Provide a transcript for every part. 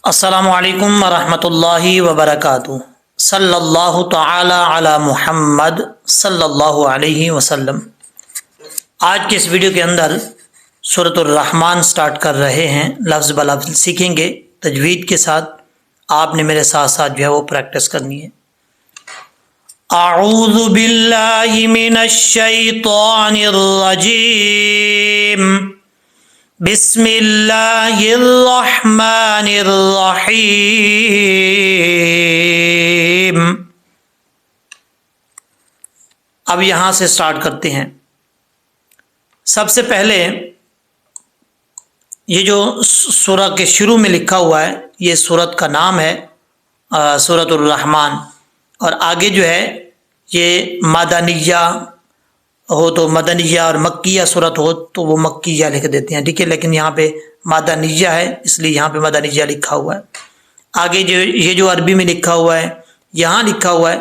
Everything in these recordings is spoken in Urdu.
السلام علیکم ورحمۃ اللہ وبرکاتہ۔ صلی اللہ تعالی علی محمد صلی اللہ علیہ وسلم۔ آج کے اس ویڈیو کے اندر سورۃ الرحمن سٹارٹ کر رہے ہیں، لفظ بلفظ سیکھیں گے تجوید کے ساتھ۔ آپ نے میرے ساتھ ساتھ جو ہے وہ پریکٹس کرنی ہے۔ اعوذ باللہ من الشیطان الرجیم، بسم اللہ الرحمن الرحیم۔ اب یہاں سے سٹارٹ کرتے ہیں۔ سب سے پہلے یہ جو سورہ کے شروع میں لکھا ہوا ہے، یہ سورت کا نام ہے سورۃ الرحمن، اور آگے جو ہے یہ مدنیہ ہو تو مدنیہ اور مکیہ صورت ہو تو وہ مکیہ لکھ دیتے ہیں، ٹھیک ہے، لیکن یہاں پہ مدنیہ ہے اس لیے یہاں پہ مدنیہ لکھا ہوا ہے۔ آگے یہ جو عربی میں لکھا ہوا ہے، یہاں لکھا ہوا ہے،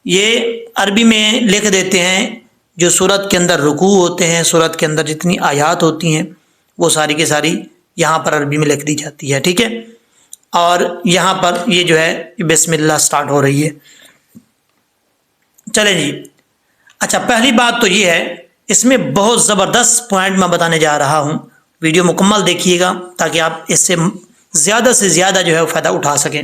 یہ عربی میں لکھ دیتے ہیں جو صورت کے اندر رکوع ہوتے ہیں، صورت کے اندر جتنی آیات ہوتی ہیں وہ ساری کی ساری یہاں پر عربی میں لکھ دی جاتی ہے، ٹھیک ہے۔ اور یہاں پر یہ جو ہے بسم اللہ سٹارٹ ہو رہی ہے۔ چلیں جی، اچھا، پہلی بات تو یہ ہے، اس میں بہت زبردست پوائنٹ میں بتانے جا رہا ہوں، ویڈیو مکمل دیکھیے گا تاکہ آپ اس سے زیادہ جو ہے وہ فائدہ اٹھا سکیں۔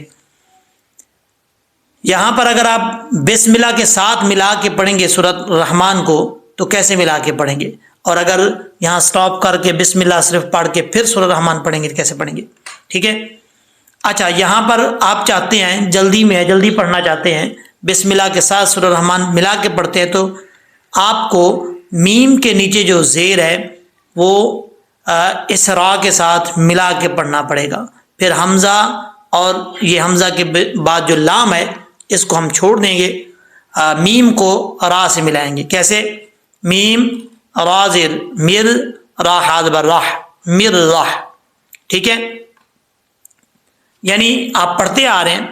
یہاں پر اگر آپ بسم اللہ کے ساتھ ملا کے پڑھیں گے سورۃ الرحمن کو تو کیسے ملا کے پڑھیں گے، اور اگر یہاں سٹاپ کر کے بسم اللہ صرف پڑھ کے پھر سورۃ الرحمن پڑھیں گے تو کیسے پڑھیں گے، ٹھیک ہے۔ اچھا، یہاں پر آپ چاہتے ہیں جلدی پڑھنا چاہتے ہیں، بسم اللہ کے ساتھ سورۃ الرحمن ملا کے پڑھتے ہیں تو آپ کو میم کے نیچے جو زیر ہے وہ اس را کے ساتھ ملا کے پڑھنا پڑے گا، پھر حمزہ اور یہ حمزہ کے بعد جو لام ہے اس کو ہم چھوڑ دیں گے، میم کو را سے ملائیں گے۔ کیسے؟ میم را زیر مر، را حاء بر راہ، مر راہ، ٹھیک ہے۔ یعنی آپ پڑھتے آ رہے ہیں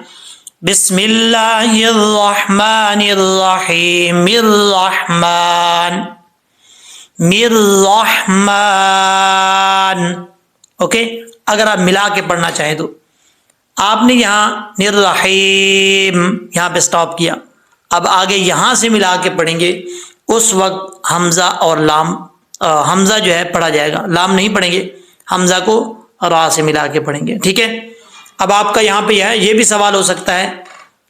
بسم اللہ الرحمن الرحیم، الرحمن، الرحمن، اوکے۔ اگر آپ ملا کے پڑھنا چاہیں تو آپ نے یہاں الرحیم یہاں پہ سٹاپ کیا، اب آگے یہاں سے ملا کے پڑھیں گے، اس وقت حمزہ اور لام، حمزہ جو ہے پڑھا جائے گا، لام نہیں پڑھیں گے، حمزہ کو را سے ملا کے پڑھیں گے، ٹھیک ہے۔ اب آپ کا یہاں پہ یہ بھی سوال ہو سکتا ہے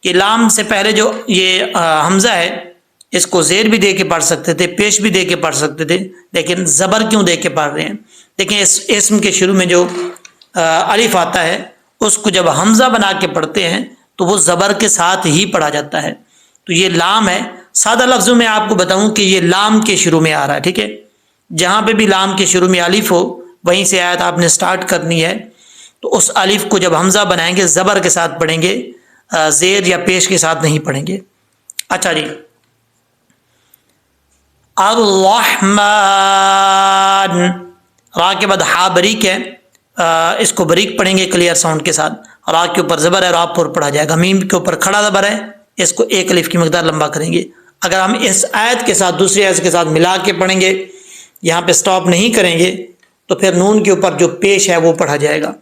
کہ لام سے پہلے جو یہ حمزہ ہے اس کو زیر بھی دے کے پڑھ سکتے تھے، پیش بھی دے کے پڑھ سکتے تھے، لیکن زبر کیوں دے کے پڑھ رہے ہیں؟ دیکھیں اس اسم کے شروع میں جو الف آتا ہے اس کو جب حمزہ بنا کے پڑھتے ہیں تو وہ زبر کے ساتھ ہی پڑھا جاتا ہے، تو یہ لام ہے۔ سادہ لفظوں میں آپ کو بتاؤں کہ یہ لام کے شروع میں آ رہا ہے، ٹھیک ہے۔ جہاں پہ بھی لام کے شروع میں الف ہو وہیں سے آیت آپ نے سٹارٹ کرنی ہے، تو اس الف کو جب حمزہ بنائیں گے زبر کے ساتھ پڑھیں گے، زیر یا پیش کے ساتھ نہیں پڑھیں گے۔ اچھا جی، الرحمن، را کے بعد ہا بریک ہے، اس کو بریک پڑھیں گے کلیئر ساؤنڈ کے ساتھ، را کے اوپر زبر ہے، را پر پڑھا جائے گا، میم کے اوپر کھڑا زبر ہے، اس کو ایک الف کی مقدار لمبا کریں گے۔ اگر ہم اس آیت کے ساتھ دوسری آیت کے ساتھ ملا کے پڑھیں گے، یہاں پہ سٹاپ نہیں کریں گے تو پھر نون کے اوپر جو پیش ہے وہ پڑھا جائے گا،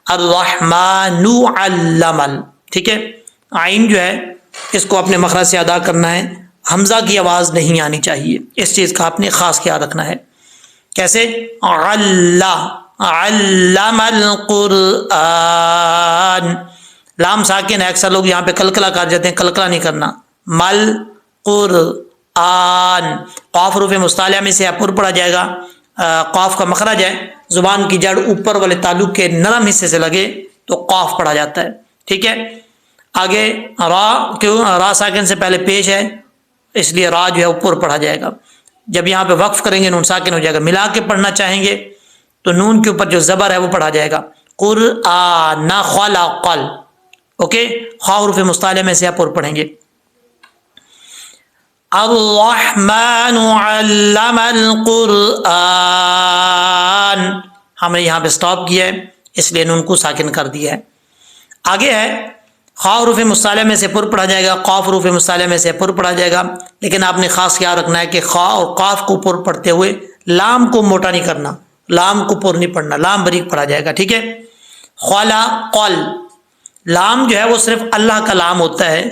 الرحمن علم، ٹھیک ہے۔ عین جو ہے اس کو اپنے مخرج سے ادا کرنا ہے، حمزہ کی آواز نہیں آنی چاہیے، اس چیز کا آپ نے خاص خیال رکھنا ہے۔ کیسے؟ علم القرآن، لام ساکن ہے، اکثر لوگ یہاں پہ کلکلا کر جاتے ہیں، کلکلا نہیں کرنا، مل قرآن، قاف حروف مستعلیہ میں سے پر پڑھا جائے گا، قاف کا مخرج ہے، زبان کی جڑ اوپر والے تعلق کے نرم حصے سے لگے تو قاف پڑھا جاتا ہے، ٹھیک ہے۔ آگے را، کیوں؟ را ساکن سے پہلے پیش ہے اس لیے را جو ہے اوپر پڑھا جائے گا، جب یہاں پہ وقف کریں گے نون ساکن ہو جائے گا، ملا کے پڑھنا چاہیں گے تو نون کے اوپر جو زبر ہے وہ پڑھا جائے گا، قرآن خلق، اوکے، خا حروف مستعلیہ میں سے آپ پر پڑھیں گے۔ الرحمن علم القرآن، ہم نے یہاں پہ سٹاپ کیا ہے اس لیے نون کو ساکن کر دیا ہے۔ آگے ہے خا حروف مستعلیہ میں سے پر پڑھا جائے گا، قاف حروف مستعلیہ میں سے پر پڑھا جائے گا، لیکن آپ نے خاص خیال رکھنا ہے کہ خا اور قاف کو پر پڑھتے ہوئے لام کو موٹا نہیں کرنا، لام کو پر نہیں پڑھنا، لام بریک پڑھا جائے گا، ٹھیک ہے۔ خلا قل، لام جو ہے وہ صرف اللہ کا لام ہوتا ہے،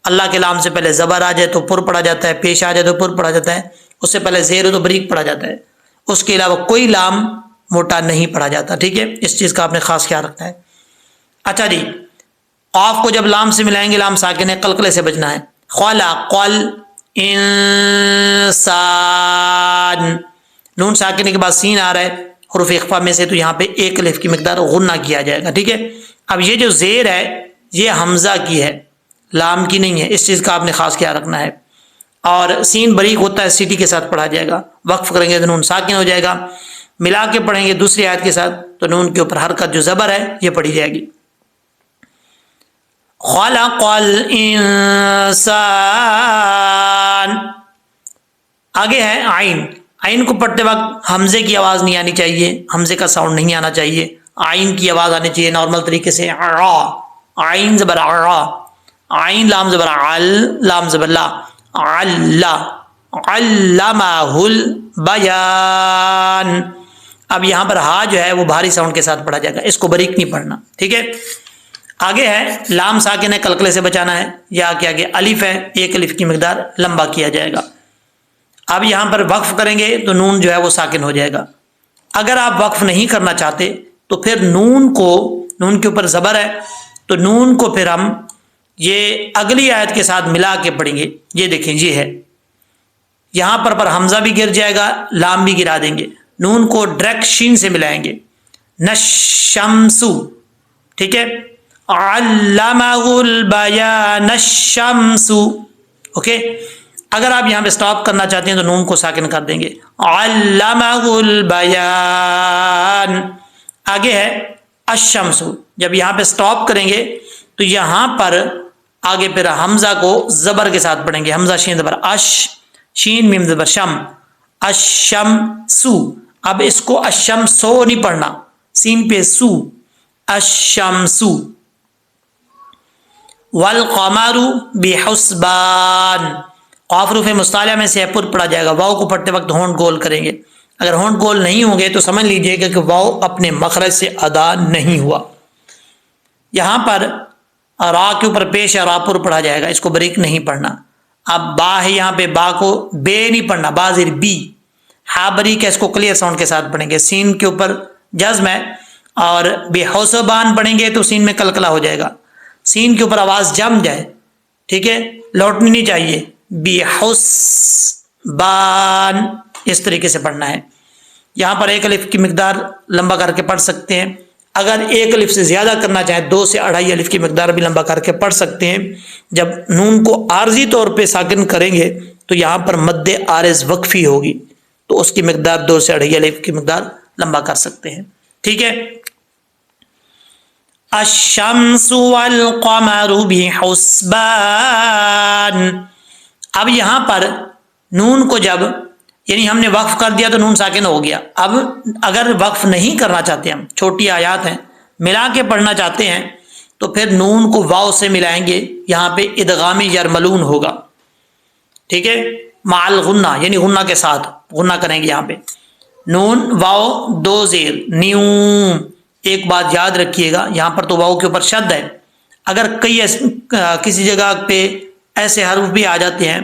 اللہ کے لام سے پہلے زبر آ جائے تو پر پڑا جاتا ہے، پیش آ جائے تو پر پڑا جاتا ہے، اس سے پہلے زیر ہو تو بریک پڑا جاتا ہے، اس کے علاوہ کوئی لام موٹا نہیں پڑا جاتا، ٹھیک ہے، اس چیز کا آپ نے خاص خیال رکھنا ہے۔ اچھا جی، قاف کو جب لام سے ملائیں گے لام ساکن ہے، قلقلے سے بچنا ہے، خلق الانسان، نون ساکن کے بعد سین آ رہا ہے حروف اخفا میں سے، تو یہاں پہ ایک الف کی مقدار غنہ کیا جائے گا، ٹھیک ہے۔ اب یہ جو زیر ہے یہ حمزہ کی ہے، لام کی نہیں ہے، اس چیز کا آپ نے خاص خیال رکھنا ہے۔ اور سین بریک ہوتا ہے، سیٹی کے ساتھ پڑھا جائے گا، وقف کریں گے تو نون ساکن ہو جائے گا، ملا کے پڑھیں گے دوسری آیت کے ساتھ تو نون کے اوپر حرکت جو زبر ہے یہ پڑھی جائے گی۔ خلق الانسان، آگے ہے عین، عین کو پڑھتے وقت حمزے کی آواز نہیں آنی چاہیے، حمزے کا ساؤنڈ نہیں آنا چاہیے، عین کی آواز آنی چاہیے نارمل طریقے سے، عین زبر ع، عین لام زبر عل، لام زبر لا، علا، علمہ البیان۔ اب یہاں پر ہا جو ہے وہ بھاری ساؤنڈ کے ساتھ پڑھا جائے گا، اس کو باریک نہیں پڑھنا، ٹھیک ہے۔ آگے ہے لام ساکن ہے، قلقلے سے بچانا ہے، یا کہ آگے الف ہے، ایک الف کی مقدار لمبا کیا جائے گا۔ اب یہاں پر وقف کریں گے تو نون جو ہے وہ ساکن ہو جائے گا۔ اگر آپ وقف نہیں کرنا چاہتے تو پھر نون کو، نون کے اوپر زبر ہے تو نون کو پھر ہم یہ اگلی آیت کے ساتھ ملا کے پڑھیں گے، یہ دیکھیں یہ ہے، یہاں پر حمزہ بھی گر جائے گا، لام بھی گرا دیں گے، نون کو ڈائریکٹ شین سے ملائیں گے، نشمسو، ٹھیک ہے، علمہ البیان الشمسو، اوکے۔ اگر آپ یہاں پہ سٹاپ کرنا چاہتے ہیں تو نون کو ساکن کر دیں گے، علمہ البیان۔ آگے ہے الشمس، جب یہاں پہ سٹاپ کریں گے تو یہاں پر آگے پھر حمزہ کو زبر کے ساتھ پڑھیں گے، حمزہ شین زبر اش، شین میم زبر شم، الشمسو۔ اب اس کو الشمسو نہیں پڑھنا، سین پہ سو، الشمسو۔ والقمر بحسبان، قاف حروف مستعلیٰ میں سے پر پڑھا جائے گا، واؤ کو پڑھتے وقت ہونٹ گول کریں گے، اگر ہونٹ گول نہیں ہوں گے تو سمجھ لیجئے گا کہ واؤ اپنے مخرج سے ادا نہیں ہوا۔ یہاں پر را کے اوپر پیش ہے، را پر پڑھا جائے گا، اس کو بریک نہیں پڑھنا۔ اب با ہے، یہاں پہ با کو بے نہیں پڑھنا، با زیر بی، ہا بریک ہے، اس کو کلیئر ساؤنڈ کے ساتھ پڑھیں گے، سین کے اوپر جزم ہے، اور بے حوصبان پڑھیں گے تو سین میں کلکلا ہو جائے گا، سین کے اوپر آواز جم جائے، ٹھیک ہے، لوٹنی نہیں چاہیے، بحسبان، اس طریقے سے پڑھنا ہے۔ یہاں پر ایک الف کی مقدار لمبا کر کے پڑھ سکتے ہیں، اگر ایک الف سے زیادہ کرنا چاہیں 2 سے 2.5 الف کی مقدار بھی لمبا کر کے پڑھ سکتے ہیں۔ جب نون کو عارضی طور پہ ساکن کریں گے تو یہاں پر مد عارض وقفی ہوگی، تو اس کی مقدار 2 سے 2.5 الف کی مقدار لمبا کر سکتے ہیں، ٹھیک ہے۔ الشمس والقمر بحسبان، اب یہاں پر نون کو جب یعنی ہم نے وقف کر دیا تو نون ساکن ہو گیا، اب اگر وقف نہیں کرنا چاہتے، ہم چھوٹی آیات ہیں ملا کے پڑھنا چاہتے ہیں تو پھر نون کو واؤ سے ملائیں گے، یہاں پہ ادغام یرملون ہوگا، ٹھیک ہے، مع الغنہ، یعنی غنہ کے ساتھ غنہ کریں گے، یہاں پہ نون واؤ 2 زیر نیو۔ ایک بات یاد رکھیے گا، یہاں پر تو واؤ کے اوپر شد ہے، اگر کسی جگہ پہ ایسے حروف بھی آ جاتے ہیں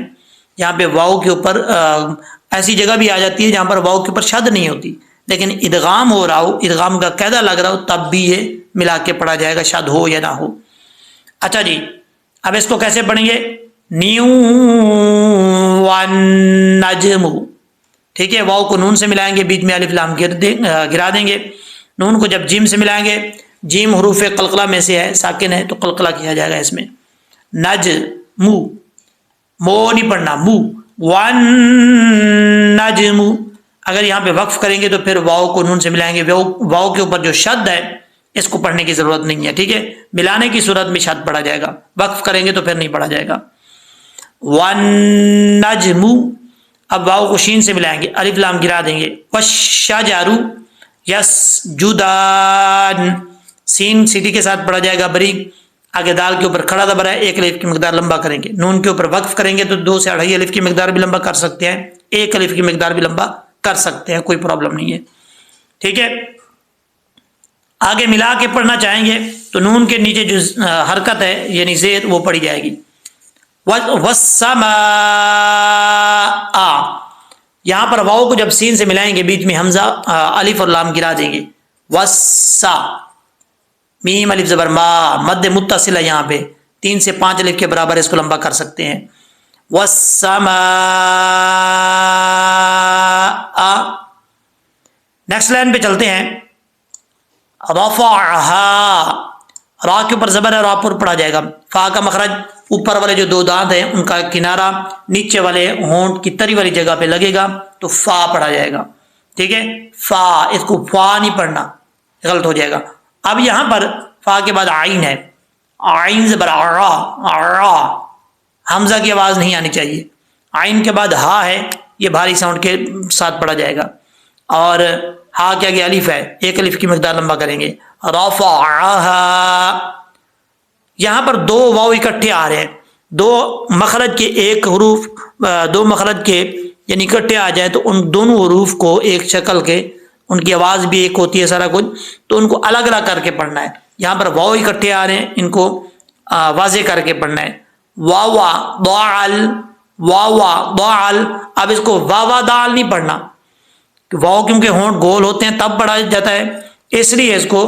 یہاں پہ واؤ کے اوپر ایسی جگہ بھی آ جاتی ہے جہاں پر واؤ کے اوپر شد نہیں ہوتی، لیکن ادغام ہو رہا ہو، ادغام کا قاعدہ لگ رہا ہو، تب بھی یہ ملا کے پڑھا جائے گا، شد ہو یا نہ ہو۔ اچھا جی، اب اس کو کیسے پڑھیں گے، نیو والنجم، ٹھیک ہے، واؤ کو نون سے ملائیں گے، بیچ میں الف لام گرا دیں گے، نون کو جب جیم سے ملائیں گے، جیم حروف قلقلہ میں سے ہے، ساکن ہے تو قلقلہ کیا جائے گا اس میں، نجمو، مو نہیں پڑھنا، مو، والنجم۔ اگر یہاں پہ وقف کریں گے تو پھر واؤ کو نون سے ملائیں گے، واؤ کے اوپر جو شد ہے اس کو پڑھنے کی ضرورت نہیں ہے، ٹھیک ہے، ملانے کی صورت میں شد پڑھا جائے گا، وقف کریں گے تو پھر نہیں پڑھا جائے گا۔ والنجم، اب واؤ کو شین سے ملائیں گے، الف لام گرا دیں گے، والشجر یسجدان، سین سیٹی کے ساتھ پڑھا جائے گا بریک، آگے دال کے اوپر کھڑا زبر ہے، 1 الف کی مقدار لمبا کریں گے، نون کے اوپر وقف کریں گے تو 2 سے 2.5 الف کی مقدار بھی لمبا کر سکتے ہیں، 1 الف کی مقدار بھی لمبا کر سکتے ہیں، کوئی پرابلم نہیں ہے، ٹھیک ہے۔ آگے ملا کے پڑھنا چاہیں گے تو نون کے نیچے جو حرکت ہے یعنی زیر وہ پڑھی جائے گی. والسماء، یہاں پر واؤ کو جب سین سے ملائیں گے بیچ میں حمزہ الف اور لام گرا دیں گے. والسا، میم الف زبر ما، مد متصل ہے یہاں پہ 3 سے 5 الف کے برابر اس کو لمبا کر سکتے ہیں. والسماء. نیکسٹ لائن پہ چلتے ہیں. رفعها، را کے اوپر زبر ہے، را پر پڑھا جائے گا. فا کا مخرج اوپر والے جو 2 دانت ہیں ان کا کنارہ نیچے والے ہونٹ کی تری والی جگہ پہ لگے گا تو فا پڑھا جائے گا. ٹھیک ہے، فا، اس کو فا نہیں پڑھنا، غلط ہو جائے گا. اب یہاں پر فا کے بعد عین ہے، عین زبر را، را، حمزہ کی آواز نہیں آنی چاہیے. عین کے بعد ہا ہے، یہ بھاری ساؤنڈ کے ساتھ پڑھا جائے گا. اور ہا کے آگے الف ہے، ایک الف کی مقدار لمبا کریں گے. رفعها، یہاں پر 2 واو اکٹھے آ رہے ہیں. 2 مخرج کے ایک حروف، 2 مخرج کے یعنی اکٹھے آ جائیں تو ان دونوں حروف کو ایک شکل کے، ان کی آواز بھی ایک ہوتی ہے سارا کچھ، تو ان کو الگ الگ کر کے پڑھنا ہے. یہاں پر واو اکٹھے آ رہے ہیں، ان کو واضح کر کے پڑھنا ہے. واوا ضال، واوا ضال. اب اس کو واوا دال نہیں پڑھنا، واو کیونکہ ہونٹ گول ہوتے ہیں تب پڑھا جاتا ہے، اس لیے اس کو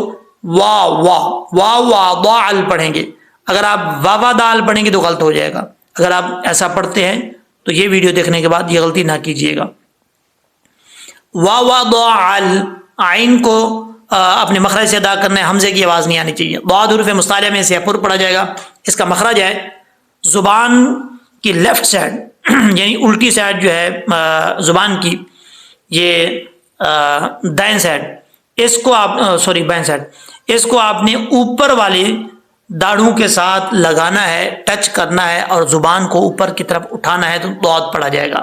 وا وا وا وا ضال پڑھیں گے. اگر آپ واوا دال پڑھیں گے تو غلط ہو جائے گا. اگر آپ ایسا پڑھتے ہیں تو یہ ویڈیو دیکھنے کے بعد یہ غلطی نہ کیجیے گا. واوا ضال، عین کو اپنے مخرج سے ادا کرنا ہے، حمزے کی آواز نہیں آنی چاہیے. ضاد حروف مصطلح میں سے پر پڑھا جائے گا. اس کا مخرج ہے زبان کی لیفٹ سائڈ یعنی الٹی سائڈ جو ہے زبان کی، یہ دائیں سائڈ، اس کو آپ سوری بائیں سائڈ، اس کو آپ نے اوپر والی داڑھوں کے ساتھ لگانا ہے، ٹچ کرنا ہے اور زبان کو اوپر کی طرف اٹھانا ہے تو ضاد پڑھا جائے گا.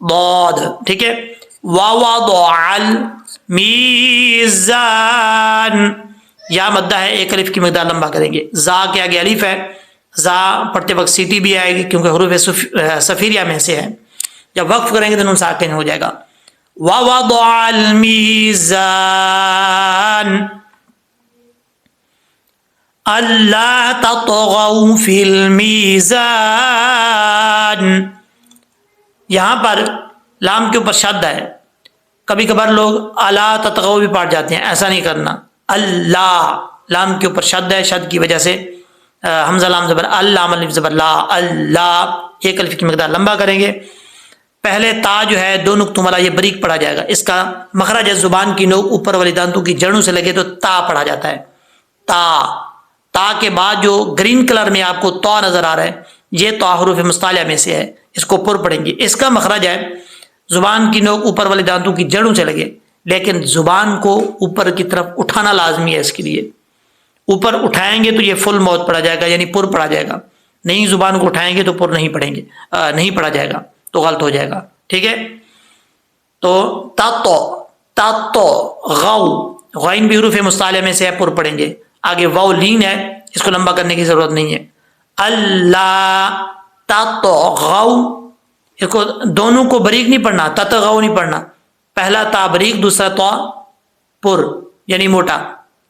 ضاد. ٹھیک ہے. ووضع المیزان، یا مدہ ہے، ایک الف کی مقدار لمبا کریں گے. زا کے آگے الف ہے، زا پڑھتے وقت سیٹی بھی آئے گی کیونکہ حروف صفیریہ میں سے ہے. جب وقف کریں گے تو نون ساکن ہو جائے گا. ووضع المیزان اللہ تطغوا فی المیزان. یہاں پر لام کے اوپر شد ہے، کبھی کبھار لوگ الا تطغوا بھی پڑھ جاتے ہیں، ایسا نہیں کرنا. اللہ، لام کے اوپر شد ہے، شد کی وجہ سے حمزہ لام زبر اللام الف زبر لا، اللہ، ایک الف کی مقدار لمبا کریں گے. پہلے تا جو ہے 2 نقطوں والا یہ بریک پڑھا جائے گا. اس کا مخرج ہے زبان کی نوک اوپر والی دانتوں کی جڑوں سے لگے تو تا پڑھا جاتا ہے. تا. تا کے بعد جو گرین کلر میں آپ کو تا نظر آ رہا ہے یہ تا حروف مصطلح میں سے ہے، اس کو پر پڑھیں گے. اس کا مخرج ہے زبان کی نوک اوپر والی دانتوں کی جڑوں سے لگے، لیکن زبان کو اوپر کی طرف اٹھانا لازمی ہے. اس کے لیے اوپر اٹھائیں گے تو یہ فل موت پڑھا جائے گا یعنی پر پڑھا جائے گا. نہیں زبان کو اٹھائیں گے تو پر نہیں پڑھیں گے، نہیں پڑھا جائے گا تو غلط ہو جائے گا. ٹھیک ہے. تو تاتو، تاتو، غو، غین بھی حروف مصطلح میں سے ہے، پر پڑھیں گے. آگے واو لین ہے، اس کو لمبا کرنے کی ضرورت نہیں ہے. اللہ تطغوا، اس کو دونوں کو بریک نہیں پڑھنا، تطغوا نہیں پڑھنا. پہلا تا بریک، دوسرا تا پر یعنی موٹا.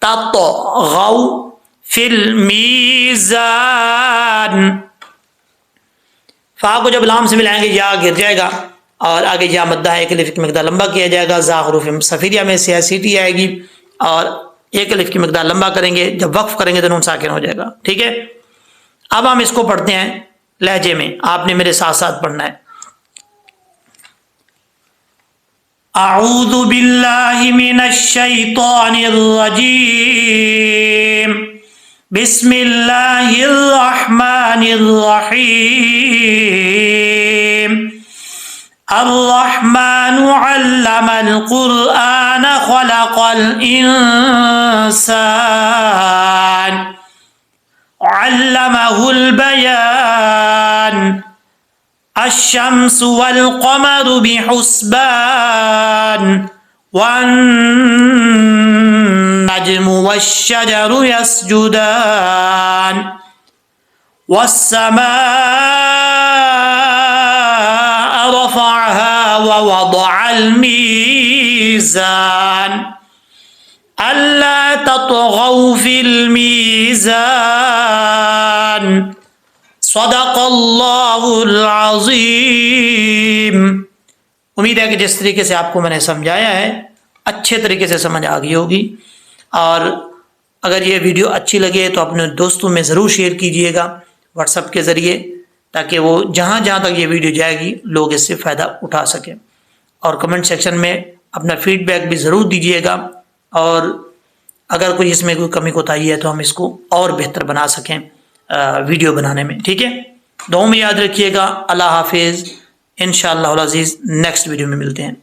تطغوا فی المیزان. فا کو جب لام سے ملائیں گے یا گر جائے گا اور آگے یا مدہ ہے، ایک الف کی مقدار لمبا کیا جائے گا. زا حروف صفیریہ میں سے ہے، سیٹی آئے گی اور ایک الف کی مقدار لمبا کریں گے. جب وقف کریں گے تو نون ساکن ہو جائے گا. ٹھیک ہے. اب ہم اس کو پڑھتے ہیں لہجے میں، آپ نے میرے ساتھ ساتھ پڑھنا ہے. اعوذ باللہ من الشیطان الرجیم، بسم اللہ الرحمن الرحیم. الرحمن علم القرآن خلق الإنسان علمه البيان. الشمس والقمر بحسبان والنجم والشجر يسجدان. والسماء رفعها ووضع الميزان ألا تطغوا في الميزان صدق اللہ العظیم. امید ہے کہ جس طریقے سے آپ کو میں نے سمجھایا ہے اچھے طریقے سے سمجھ آ گئی ہوگی، اور اگر یہ ویڈیو اچھی لگے تو اپنے دوستوں میں ضرور شیئر کیجئے گا واٹس ایپ کے ذریعے، تاکہ وہ جہاں جہاں تک یہ ویڈیو جائے گی لوگ اس سے فائدہ اٹھا سکیں. اور کمنٹ سیکشن میں اپنا فیڈ بیک بھی ضرور دیجئے گا، اور اگر کوئی اس میں کوئی کمی کوتاہی ہے تو ہم اس کو اور بہتر بنا سکیں ویڈیو بنانے میں. ٹھیک ہے، دعاؤں میں یاد رکھیے گا. اللہ حافظ. انشاءاللہ العزیز نیکسٹ ویڈیو میں ملتے ہیں.